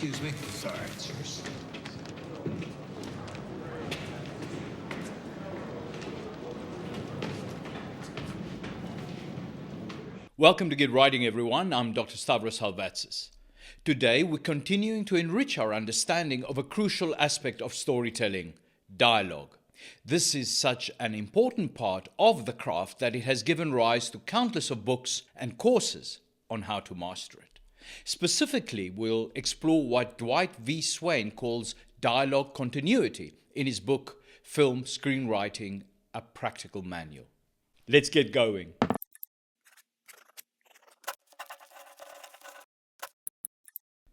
excuse me. Sorry, sirs. Welcome to Good Writing, everyone. I'm Dr. Stavros Halvatsis. Today, we're continuing to enrich our understanding of a crucial aspect of storytelling, dialogue. This is such an important part of the craft that it has given rise to countless of books and courses on how to master it. Specifically, we'll explore what Dwight V. Swain calls dialogue continuity in his book, Film Screenwriting, A Practical Manual. Let's get going.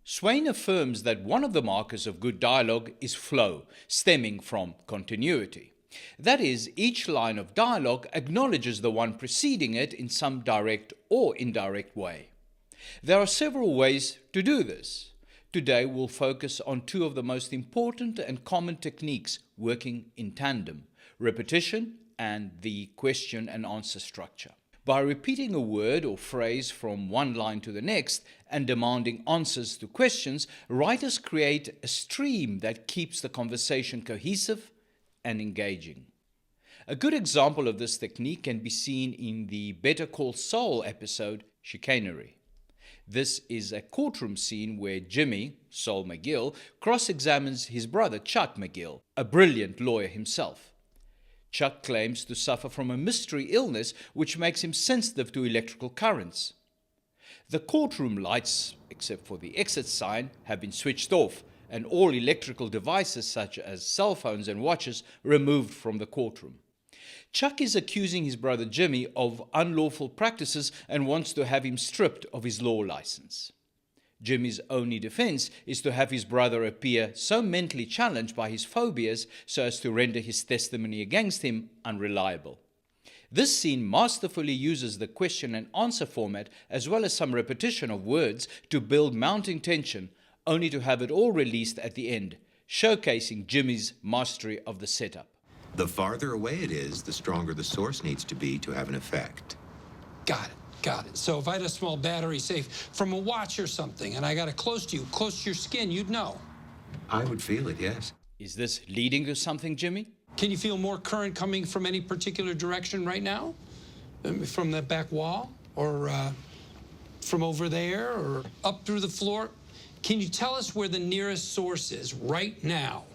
Swain affirms that one of the markers of good dialogue is flow, stemming from continuity. That is, each line of dialogue acknowledges the one preceding it in some direct or indirect way. There are several ways to do this. Today we'll focus on two of the most important and common techniques working in tandem: repetition and the question and answer structure. By repeating a word or phrase from one line to the next and demanding answers to questions, writers create a stream that keeps the conversation cohesive and engaging. A good example of this technique can be seen in the Better Call Saul episode, Chicanery. This is a courtroom scene where Jimmy, Saul McGill, cross-examines his brother Chuck McGill, a brilliant lawyer himself. Chuck claims to suffer from a mystery illness which makes him sensitive to electrical currents. The courtroom lights, except for the exit sign, have been switched off and all electrical devices such as cell phones and watches removed from the courtroom. Chuck is accusing his brother Jimmy of unlawful practices and wants to have him stripped of his law license. Jimmy's only defense is to have his brother appear so mentally challenged by his phobias so as to render his testimony against him unreliable. This scene masterfully uses the question and answer format as well as some repetition of words to build mounting tension, only to have it all released at the end, showcasing Jimmy's mastery of the setup. The farther away it is, the stronger the source needs to be to have an effect. Got it. So if I had a small battery, say, from a watch or something, and I got it close to you, close to your skin, you'd know. I would feel it, yes. Is this leading to something, Jimmy? Can you feel more current coming from any particular direction right now? From that back wall? Or from over there? Or up through the floor? Can you tell us where the nearest source is right now?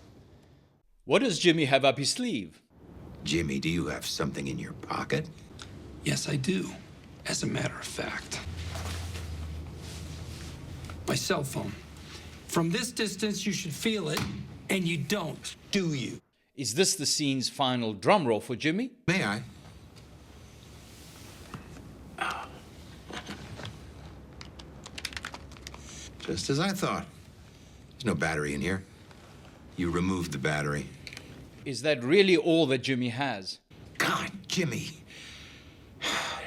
What does Jimmy have up his sleeve? Jimmy, do you have something in your pocket? Yes, I do. As a matter of fact. My cell phone. From this distance, you should feel it, and you don't, do you? Is this the scene's final drum roll for Jimmy? May I? Just as I thought. There's no battery in here. You removed the battery. Is that really all that Jimmy has? God, Jimmy.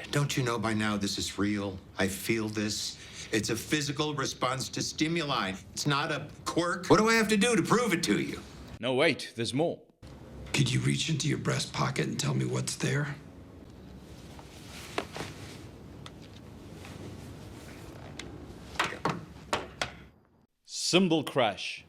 Don't you know by now this is real? I feel this. It's a physical response to stimuli. It's not a quirk. What do I have to do to prove it to you? No, wait, there's more. Could you reach into your breast pocket and tell me what's there? Cymbal crash.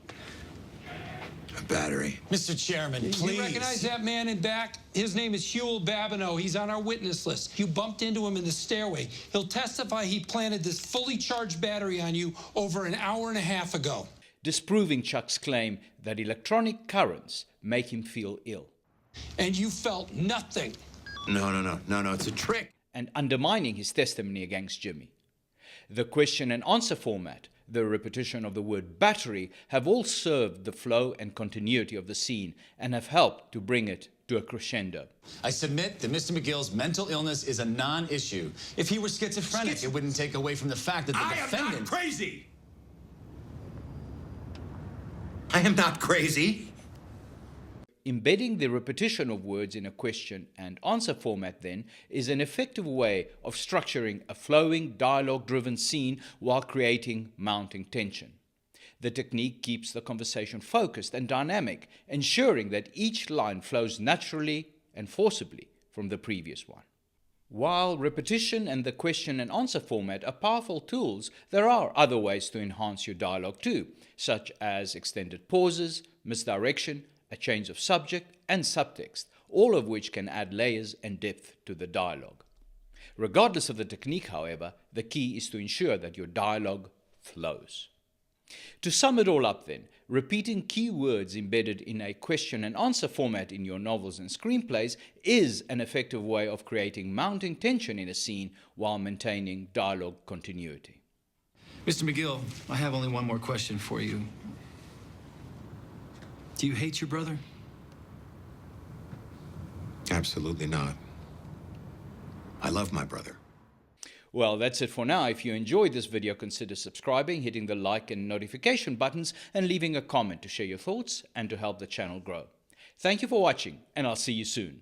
A battery. Mr. Chairman, please. You recognize that man in back? His name is Huel Babineau. He's on our witness list. You bumped into him in the stairway. He'll testify he planted this fully charged battery on you over an hour and a half ago. Disproving Chuck's claim that electronic currents make him feel ill. And you felt nothing. No, it's a trick. And undermining his testimony against Jimmy. The question and answer format, the repetition of the word battery, have all served the flow and continuity of the scene and have helped to bring it to a crescendo. I submit that Mr. McGill's mental illness is a non-issue. If he were schizophrenic, it wouldn't take away from the fact that the defendant... I am not crazy! I am not crazy! Embedding the repetition of words in a question and answer format, then, is an effective way of structuring a flowing, dialogue-driven scene while creating mounting tension. The technique keeps the conversation focused and dynamic, ensuring that each line flows naturally and forcibly from the previous one. While repetition and the question and answer format are powerful tools, there are other ways to enhance your dialogue too, such as extended pauses, misdirection, a change of subject, and subtext, all of which can add layers and depth to the dialogue. Regardless of the technique, however, the key is to ensure that your dialogue flows. To sum it all up then, repeating key words embedded in a question and answer format in your novels and screenplays is an effective way of creating mounting tension in a scene while maintaining dialogue continuity. Mr. McGill, I have only one more question for you. Do you hate your brother? Absolutely not. I love my brother. Well, that's it for now. If you enjoyed this video, consider subscribing, hitting the like and notification buttons, and leaving a comment to share your thoughts and to help the channel grow. Thank you for watching, and I'll see you soon.